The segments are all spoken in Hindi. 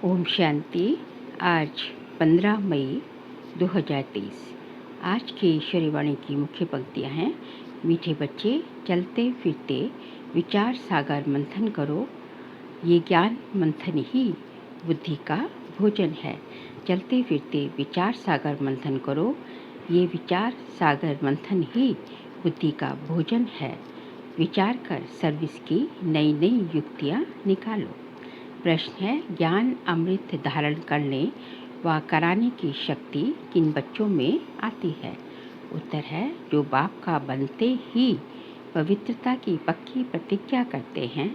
ओम शांति। आज 15 मई 2023। आज की ईश्वरी वाणी की मुख्य पंक्तियाँ हैं। मीठे बच्चे, चलते फिरते विचार सागर मंथन करो, ये ज्ञान मंथन ही बुद्धि का भोजन है। चलते फिरते विचार सागर मंथन करो, ये विचार सागर मंथन ही बुद्धि का भोजन है। विचार कर सर्विस की नई नई युक्तियाँ निकालो। प्रश्न है, ज्ञान अमृत धारण करने व कराने की शक्ति किन बच्चों में आती है? उत्तर है, जो बाप का बनते ही पवित्रता की पक्की प्रतिज्ञा करते हैं।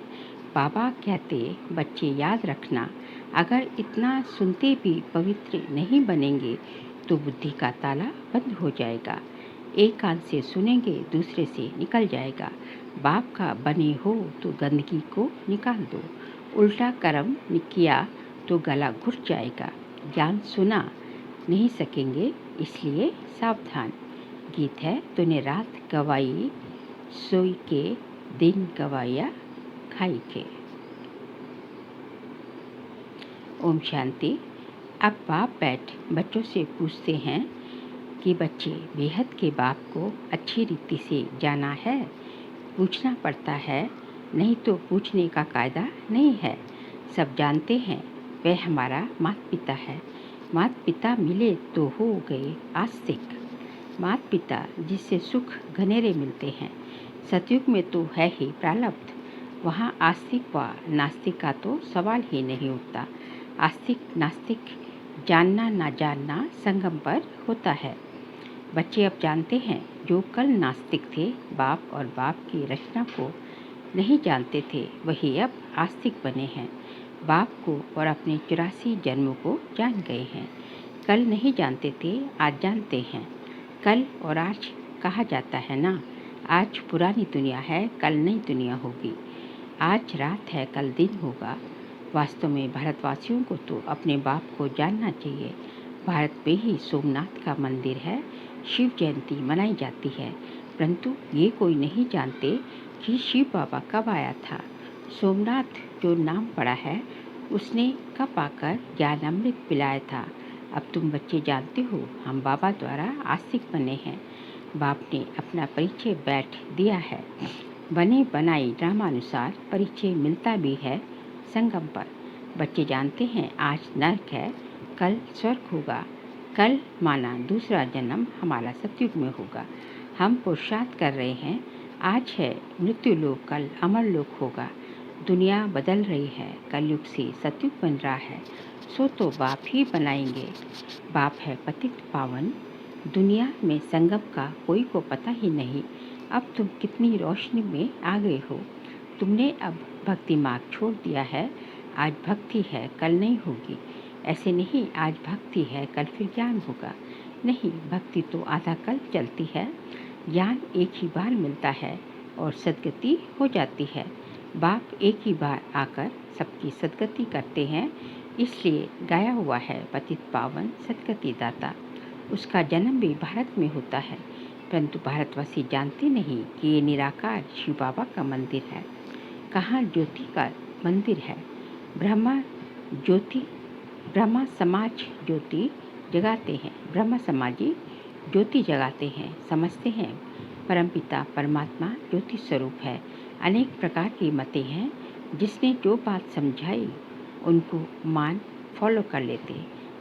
बाबा कहते, बच्चे याद रखना, अगर इतना सुनते भी पवित्र नहीं बनेंगे तो बुद्धि का ताला बंद हो जाएगा। एक कान से सुनेंगे, दूसरे से निकल जाएगा। बाप का बने हो तो गंदगी को निकाल दो। उल्टा कर्म किया तो गला घुट जाएगा। ज्ञान सुना नहीं सकेंगे, इसलिए सावधान। गीत है, तूने रात गवाई सोई के, दिन गवाया खाई के। ओम शांति। अब बाप बैठ बच्चों से पूछते हैं कि बच्चे, बेहद के बाप को अच्छी रीति से जाना है? पूछना पड़ता है, नहीं तो पूछने का कायदा नहीं है। सब जानते हैं वह हमारा माता पिता है। माता पिता मिले तो हो गए आस्तिक। माता पिता जिससे सुख घनेरे मिलते हैं। सतयुग में तो है ही प्रारब्ध, वहाँ आस्तिक व नास्तिक का तो सवाल ही नहीं उठता। आस्तिक नास्तिक जानना ना जानना संगम पर होता है। बच्चे अब जानते हैं, जो कल नास्तिक थे, बाप और बाप की रचना को नहीं जानते थे, वही अब आस्तिक बने हैं। बाप को और अपने 84 जन्मों को जान गए हैं। कल नहीं जानते थे, आज जानते हैं। कल और आज कहा जाता है ना, आज पुरानी दुनिया है, कल नई दुनिया होगी। आज रात है, कल दिन होगा। वास्तव में भारतवासियों को तो अपने बाप को जानना चाहिए। भारत में ही सोमनाथ का मंदिर है, शिव जयंती मनाई जाती है, परंतु ये कोई नहीं जानते कि शिव बाबा कब आया था। सोमनाथ जो नाम पड़ा है, उसने कब आकर ज्ञान अमृत पिलाया था। अब तुम बच्चे जानते हो, हम बाबा द्वारा आस्तिक बने हैं। बाप ने अपना परिचय बैठ दिया है। बने बनाई ड्रामानुसार परिचय मिलता भी है संगम पर। बच्चे जानते हैं, आज नरक है, कल स्वर्ग होगा। कल माना दूसरा जन्म हमारा सतयुग में होगा। हम पुरुषार्थ कर रहे हैं, आज है मृत्यु लोक, कल अमर लोक होगा। दुनिया बदल रही है, कलयुग से सतयुग बन रहा है, सो तो बाप ही बनाएंगे। बाप है पतित पावन, दुनिया में संगम का कोई को पता ही नहीं। अब तुम कितनी रोशनी में आ गए हो। तुमने अब भक्ति मार्ग छोड़ दिया है। आज भक्ति है, कल नहीं होगी। ऐसे नहीं, आज भक्ति है, कल फिर ज्ञान होगा। नहीं, भक्ति तो आधा कल चलती है। ज्ञान एक ही बार मिलता है और सद्गति हो जाती है। बाप एक ही बार आकर सबकी सद्गति करते हैं, इसलिए गाया हुआ है, पतित पावन सद्गति दाता। उसका जन्म भी भारत में होता है, परंतु भारतवासी जानते नहीं कि ये निराकार शिव बाबा का मंदिर है। कहाँ ज्योति का मंदिर है। ब्रह्मा समाज ज्योति जगाते हैं। ब्रह्मा समाजी ज्योति जगाते हैं, समझते हैं परमपिता परमात्मा ज्योति स्वरूप है। अनेक प्रकार की मतें हैं, जिसने जो बात समझाई उनको मान फॉलो कर लेते।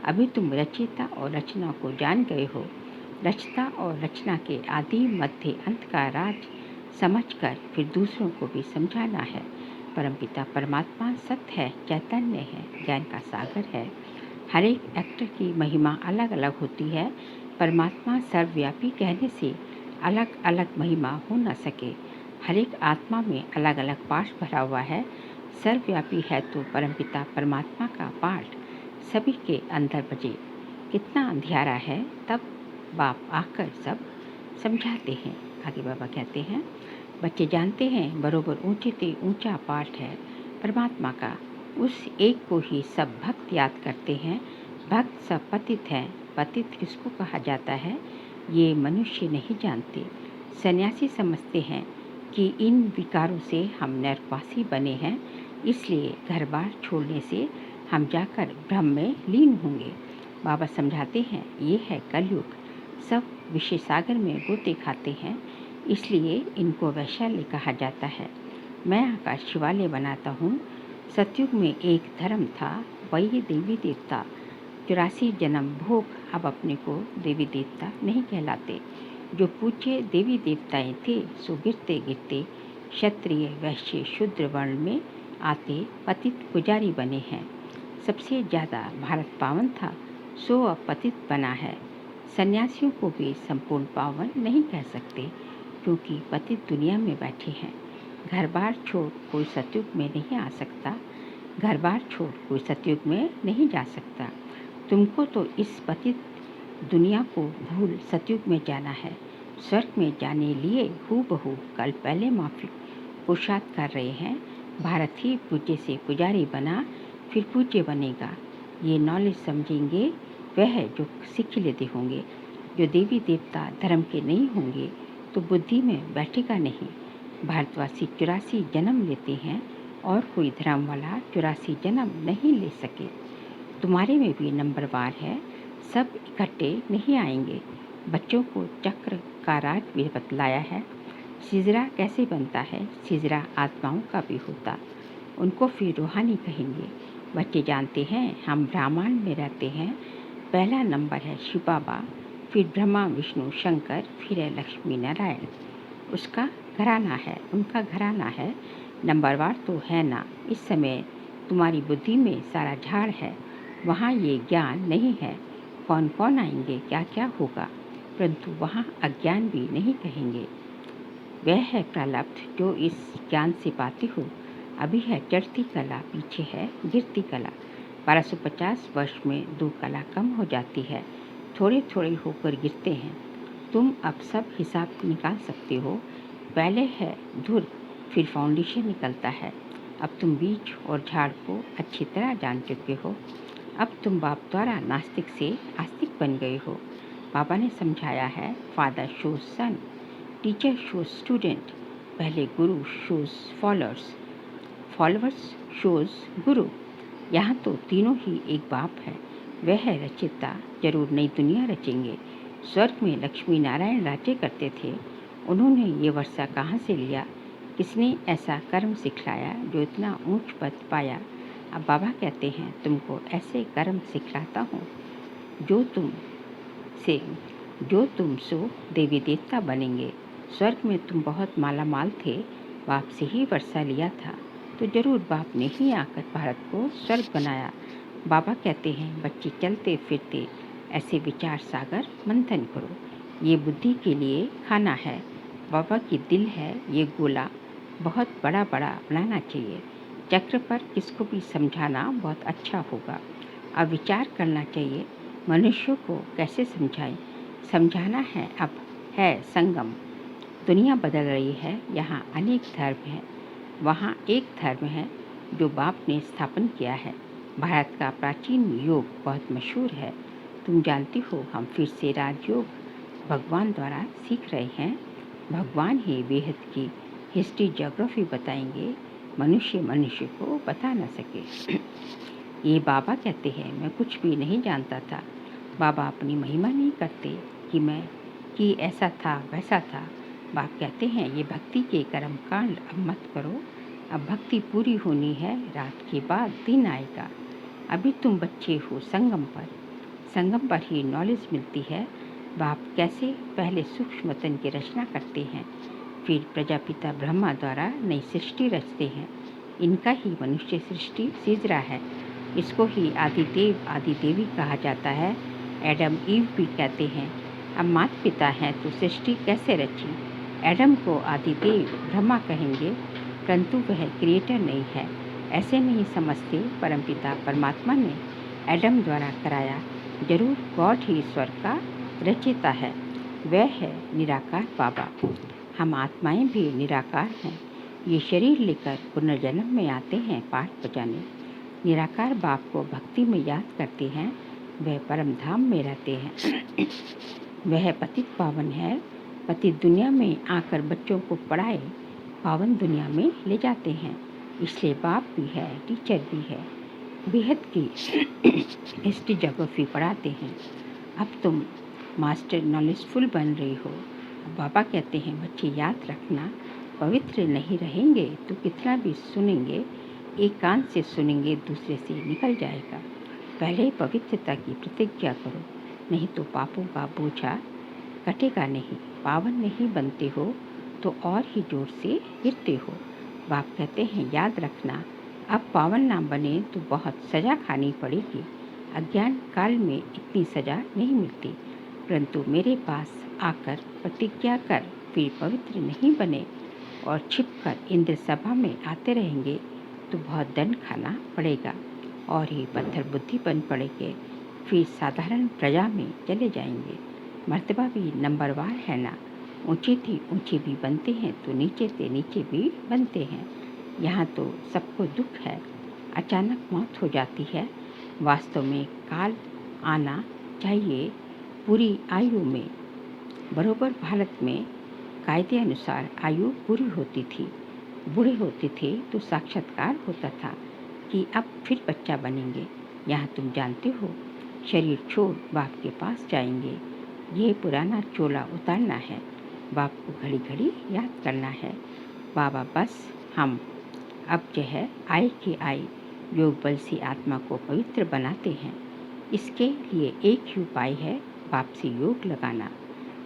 अभी तुम रचयिता और रचना को जान गए हो। रचता और रचना के आदि मध्य अंत का राज समझकर फिर दूसरों को भी समझाना है। परमपिता परमात्मा सत्य है, चैतन्य है, ज्ञान का सागर है। हर एक एक्टर की महिमा अलग अलग होती है। परमात्मा सर्वव्यापी कहने से अलग अलग महिमा हो न सके। हर एक आत्मा में अलग अलग पाठ भरा हुआ है। सर्वव्यापी है तो परमपिता परमात्मा का पाठ सभी के अंदर बजे। कितना अंधियारा है, तब बाप आकर सब समझाते हैं। आगे बाबा कहते हैं, बच्चे जानते हैं, बरोबर ऊंचे से ऊंचा पाठ है परमात्मा का। उस एक को ही सब भक्त याद करते हैं। भक्त सब पतित हैं। पतित किसको कहा जाता है, ये मनुष्य नहीं जानते। सन्यासी समझते हैं कि इन विकारों से हम नरकवासी बने हैं, इसलिए घर बार छोड़ने से हम जाकर भ्रम में लीन होंगे। बाबा समझाते हैं, ये है कलयुग। सब विषय सागर में गोते खाते हैं, इसलिए इनको वैशाल्य कहा जाता है। मैं आकाश शिवालय बनाता हूँ। सतयुग में एक धर्म था, वही देवी देवता। 84 जन्म भोग अब अपने को देवी देवता नहीं कहलाते। जो पूज्य देवी देवताएं थे सो गिरते गिरते क्षत्रिय वैश्य शूद्र वर्ण में आते पतित पुजारी बने हैं। सबसे ज़्यादा भारत पावन था, सो अब पतित बना है। सन्यासियों को भी संपूर्ण पावन नहीं कह सकते, क्योंकि पतित दुनिया में बैठे हैं। घर बार छोड़ कोई सतयुग में नहीं आ सकता, घर बार छोड़ कोई सतयुग में नहीं जा सकता। तुमको तो इस पतित दुनिया को भूल सतयुग में जाना है। स्वर्ग में जाने लिए हूबहू कल पहले माफी पुरुषार्थ कर रहे हैं। भारत ही पूज्य से पुजारी बना, फिर पूज्य बनेगा। ये नॉलेज समझेंगे वह जो सीख लेते होंगे। जो देवी देवता धर्म के नहीं होंगे तो बुद्धि में बैठेगा नहीं। भारतवासी 84 जन्म लेते हैं और कोई धर्म वाला 84 जन्म नहीं ले सके। तुम्हारे में भी नंबरवार है, सब इकट्ठे नहीं आएंगे। बच्चों को चक्र का राज भी बतलाया है। सिजरा कैसे बनता है, सिजरा आत्माओं का भी होता, उनको फिर रूहानी कहेंगे। बच्चे जानते हैं हम ब्रह्मांड में रहते हैं। पहला नंबर है शिव बाबा, फिर ब्रह्मा विष्णु शंकर, फिर है लक्ष्मी नारायण। उसका घराना है, उनका घराना है। नंबरवार तो है ना। इस समय तुम्हारी बुद्धि में सारा झाड़ है, वहाँ ये ज्ञान नहीं है कौन कौन आएंगे, क्या क्या होगा, परंतु वहाँ अज्ञान भी नहीं कहेंगे। वह है प्रलब्ध जो इस ज्ञान से पाते हो। अभी है चढ़ती कला, पीछे है गिरती कला। 1250 वर्ष में 2 कला कम हो जाती है, थोड़े थोड़े होकर गिरते हैं। तुम अब सब हिसाब निकाल सकते हो। पहले है धुर, फिर फाउंडेशन निकलता है। अब तुम बीज और झाड़ को अच्छी तरह जान चुके हो। अब तुम बाप द्वारा नास्तिक से आस्तिक बन गए हो। बाबा ने समझाया है, फादर शोज सन, टीचर शोज स्टूडेंट। पहले गुरु शोज फॉलोअर्स, फॉलोअर्स शोज गुरु। यहाँ तो तीनों ही एक बाप है। वह है रचिता, जरूर नई दुनिया रचेंगे। स्वर्ग में लक्ष्मी नारायण राज्य करते थे। उन्होंने ये वर्षा कहाँ से लिया, किसने ऐसा कर्म सिखलाया जो इतना ऊंच पद पाया। अब बाबा कहते हैं, तुमको ऐसे कर्म सिखलाता हूँ जो तुम सो देवी देवता बनेंगे। स्वर्ग में तुम बहुत माला माल थे, बाप से ही वर्षा लिया था, तो जरूर बाप ने ही आकर भारत को स्वर्ग बनाया। बाबा कहते हैं, बच्चे चलते फिरते ऐसे विचार सागर मंथन करो। ये बुद्धि के लिए खाना है। बाबा की दिल है ये गोला, बहुत बड़ा बड़ा बनाना चाहिए। चक्र पर किसको भी समझाना बहुत अच्छा होगा। अब विचार करना चाहिए मनुष्यों को कैसे समझाएं। समझाना है अब है संगम। दुनिया बदल रही है, यहाँ अनेक धर्म हैं, वहाँ एक धर्म है जो बाप ने स्थापन किया है। भारत का प्राचीन योग बहुत मशहूर है, तुम जानती हो। हम फिर से राजयोग भगवान द्वारा सीख रहे हैं। भगवान ही बेहद की हिस्ट्री ज्योग्राफी बताएंगे, मनुष्य को बता न सके। ये बाबा कहते हैं, मैं कुछ भी नहीं जानता था। बाबा अपनी महिमा नहीं करते कि ऐसा था वैसा था। बाप कहते हैं, ये भक्ति के कर्म कांड अब मत करो। अब भक्ति पूरी होनी है, रात के बाद दिन आएगा। अभी तुम बच्चे हो संगम पर ही नॉलेज मिलती है। बाप कैसे पहले सूक्ष्म तन की रचना करते हैं, फिर प्रजापिता ब्रह्मा द्वारा नई सृष्टि रचते हैं। इनका ही मनुष्य सृष्टि सिजरा है। इसको ही आदिदेव आदि देवी कहा जाता है। एडम ईव भी कहते हैं। अब माता पिता हैं तो सृष्टि कैसे रची। एडम को आदिदेव ब्रह्मा कहेंगे, परंतु वह क्रिएटर नहीं है, ऐसे नहीं समझते। परमपिता परमात्मा ने एडम द्वारा कराया। जरूर गॉड ही स्वर्ग का रचयिता है, वह है निराकार बाबा। हम आत्माएं भी निराकार हैं। ये शरीर लेकर पुनर्जन्म में आते हैं पाठ बजाने। निराकार बाप को भक्ति में याद करते हैं, वह परम धाम में रहते हैं। वह पतित पावन है। पतित दुनिया में आकर बच्चों को पढ़ाए पावन दुनिया में ले जाते हैं। इसलिए बाप भी है, टीचर भी है। बेहद की हिस्टोग्राफी पढ़ाते हैं। अब तुम मास्टर नॉलेजफुल बन रही हो। बाबा कहते हैं बच्चे याद रखना, पवित्र नहीं रहेंगे तो कितना भी सुनेंगे, एक कान से सुनेंगे दूसरे से निकल जाएगा। पहले पवित्रता की प्रतिज्ञा करो, नहीं तो पापों का बोझा कटेगा नहीं। पावन नहीं बनते हो तो और ही जोर से गिरते हो। बाप कहते हैं याद रखना, अब पावन ना बने तो बहुत सज़ा खानी पड़ेगी। अज्ञान काल में इतनी सज़ा नहीं मिलती, परंतु मेरे पास आकर प्रतिज्ञा कर फिर पवित्र नहीं बने और छिपकर इंद्र सभा में आते रहेंगे तो बहुत दंड खाना पड़ेगा और ही पत्थर बुद्धि बन पड़ेंगे, फिर साधारण प्रजा में चले जाएंगे। मर्तबा भी नंबरवार है ना, ऊंचे थी ऊंचे भी बनते हैं तो नीचे थे नीचे भी बनते हैं। यहाँ तो सबको दुख है, अचानक मौत हो जाती है। वास्तव में काल आना चाहिए पूरी आयु में। बरोबर भारत में कायदे अनुसार आयु पूरी होती थी, बूढ़े होते थे तो साक्षात्कार होता था कि अब फिर बच्चा बनेंगे। यहाँ तुम जानते हो, शरीर छोड़ बाप के पास जाएंगे। ये पुराना चोला उतारना है, बाप को घड़ी घड़ी याद करना है। बाबा बस हम अब जो है आए के आए योग बल से आत्मा को पवित्र बनाते हैं। इसके लिए एक ही उपाय है, बाप से योग लगाना,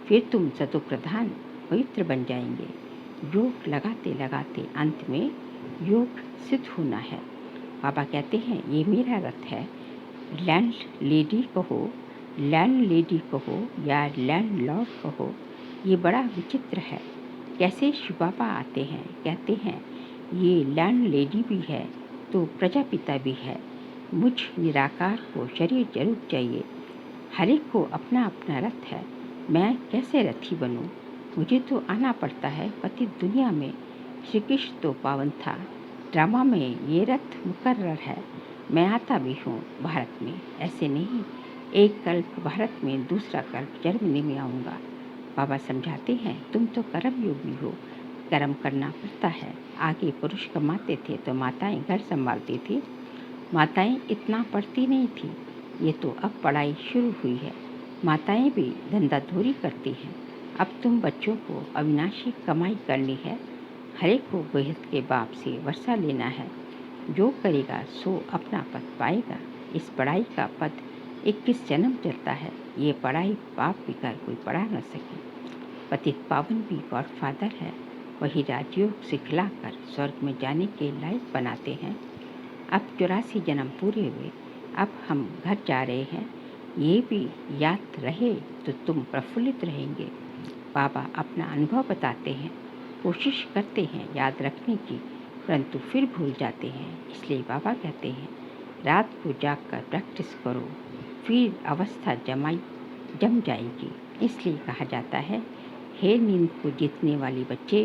फिर तुम सतो प्रधान पवित्र बन जाएंगे। योग लगाते लगाते अंत में योग सिद्ध होना है। बाबा कहते हैं ये मेरा रथ है, लैंड लेडी कहो, लैंड लेडी कहो या लैंड लॉर्ड कहो, ये बड़ा विचित्र है। कैसे शिव बाबा आते हैं, कहते हैं ये लैंड लेडी भी है तो प्रजापिता भी है। मुझ निराकार को शरीर जरूर चाहिए, हर एक को अपना अपना रथ है। मैं कैसे रथी बनूं? मुझे तो आना पड़ता है पति दुनिया में। श्री कृष्ण तो पावन था, ड्रामा में ये रथ मुकर्रर है। मैं आता भी हूँ भारत में, ऐसे नहीं एक कल्प भारत में दूसरा कल्प जर्मनी में आऊँगा। बाबा समझाते हैं तुम तो कर्म योगी हो, कर्म करना पड़ता है। आगे पुरुष कमाते थे तो माताएं घर संभालती थी, माताएं इतना पढ़ती नहीं थी। ये तो अब पढ़ाई शुरू हुई है, माताएं भी धंधाधोरी करती हैं। अब तुम बच्चों को अविनाशी कमाई करनी है, हरेक को बेहद के बाप से वर्षा लेना है। जो करेगा सो अपना पद पाएगा। इस पढ़ाई का पद 21 जन्म चलता है। ये पढ़ाई बाप बिगर कोई पढ़ा न सके। पतित पावन भी गॉडफादर है, वही राजयोग सिखलाकर स्वर्ग में जाने के लायक बनाते हैं। अब 84 जन्म पूरे हुए, अब हम घर जा रहे हैं। ये भी याद रहे तो तुम प्रफुल्लित रहेंगे। बाबा अपना अनुभव बताते हैं, कोशिश करते हैं याद रखने की, परंतु फिर भूल जाते हैं। इसलिए बाबा कहते हैं रात को जागकर प्रैक्टिस करो, फिर अवस्था जम जाएगी। इसलिए कहा जाता है हे नींद को जीतने वाले बच्चे,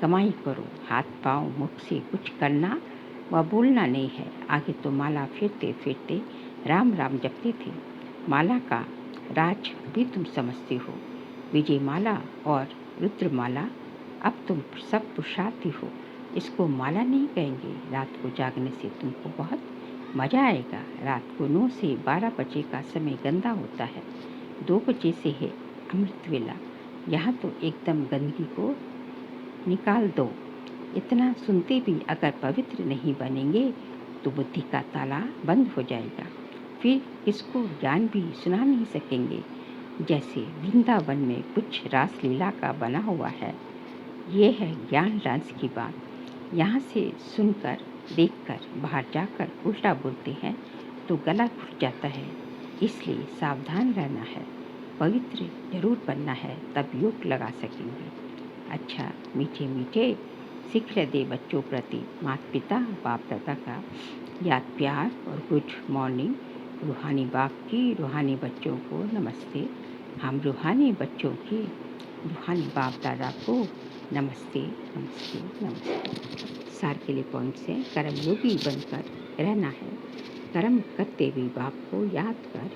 कमाई करो, हाथ पाँव मुख से कुछ करना व बोलना नहीं है। आगे तो माला फिरते फिरते राम राम जपते थे। माला का राज भी तुम समझते हो, विजय माला और रुद्रमाला। अब तुम सब पुरुषार्थी हो, इसको माला नहीं कहेंगे। रात को जागने से तुमको बहुत मज़ा आएगा। रात को 9 से 12 बजे का समय गंदा होता है, 2 बजे से है अमृत वेला। यहाँ तो एकदम गंदगी को निकाल दो। इतना सुनते भी अगर पवित्र नहीं बनेंगे तो बुद्धि का ताला बंद हो जाएगा, फिर किसको ज्ञान भी सुना नहीं सकेंगे। जैसे वृंदावन में कुछ रासलीला का बना हुआ है, ये है ज्ञान डांस की बात। यहाँ से सुनकर देखकर बाहर जाकर उल्टा बोलते हैं तो गला घुट जाता है। इसलिए सावधान रहना है, पवित्र जरूर बनना है, तब योग लगा सकेंगे। अच्छा मीठे मीठे शिक्षा दे बच्चों प्रति माता पिता बाप दादा का याद प्यार और गुड मॉर्निंग। रूहानी बाप की रूहानी बच्चों को नमस्ते। हम रूहानी बच्चों की रूहानी बाप दादा को नमस्ते नमस्ते नमस्ते। सार के लिए पॉइंट से कर्म योगी बनकर रहना है, कर्म करते हुए बाप को याद कर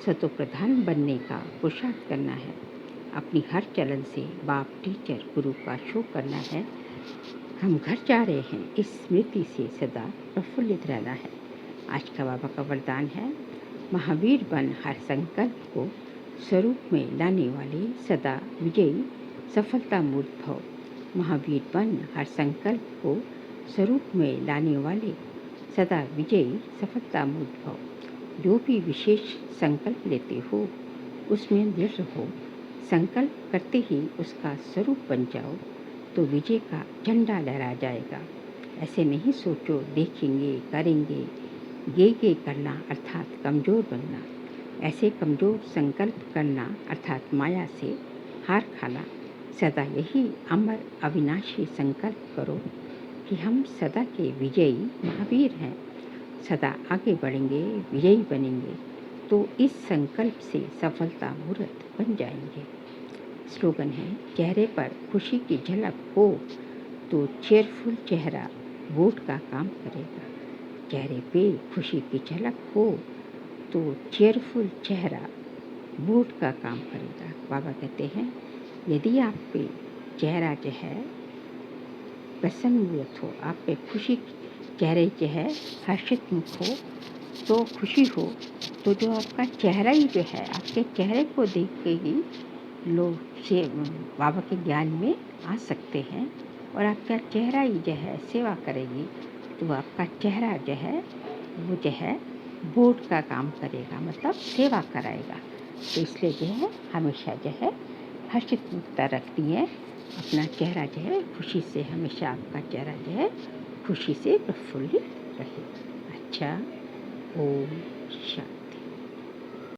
सतो प्रधान बनने का पुरुषार्थ करना है। अपनी हर चलन से बाप टीचर गुरु का शो करना है। हम घर जा रहे हैं, इस स्मृति से सदा प्रफुल्लित रहना है। आज का बाबा का वरदान है, महावीर बन हर संकल्प को स्वरूप में लाने वाले सदा विजयी सफलता मूर्त भव। महावीर बन हर संकल्प को स्वरूप में लाने वाले सदा विजयी सफलता मूर्त भव। जो भी विशेष संकल्प लेते हो उसमें दृढ़ हो, संकल्प करते ही उसका स्वरूप बन जाओ तो विजय का झंडा लहरा जाएगा। ऐसे नहीं सोचो देखेंगे करेंगे, ये करना अर्थात कमज़ोर बनना। ऐसे कमज़ोर संकल्प करना अर्थात माया से हार खाना। सदा यही अमर अविनाशी संकल्प करो कि हम सदा के विजयी महावीर हैं। सदा आगे बढ़ेंगे, विजयी बनेंगे तो इस संकल्प से सफलता मूर्त बन जाएंगे। स्लोगन है, चेहरे पर खुशी की झलक हो तो चेयरफुल चेहरा वोट का काम करेगा। चेहरे पे खुशी की झलक हो तो चेयरफुल चेहरा वोट का काम करेगा। बाबा कहते हैं, यदि आप पे चेहरा जो है प्रसन्न हो, आप पे खुशी चेहरे जो है हर्षित मुख हो तो खुशी हो, तो जो आपका चेहरा ही जो है, आपके चेहरे को देख के ही लोग से बाबा के ज्ञान में आ सकते हैं और आपका चेहरा ही जो है सेवा करेगी तो आपका चेहरा जो है वो जो है बोर्ड का काम करेगा, मतलब सेवा कराएगा। तो इसलिए जो है हमेशा जो है हर्षित मुक्ता रखती है अपना चेहरा जो है खुशी से, हमेशा आपका चेहरा जो है खुशी से प्रफुल्लित रहे। अच्छा, ओम शांति।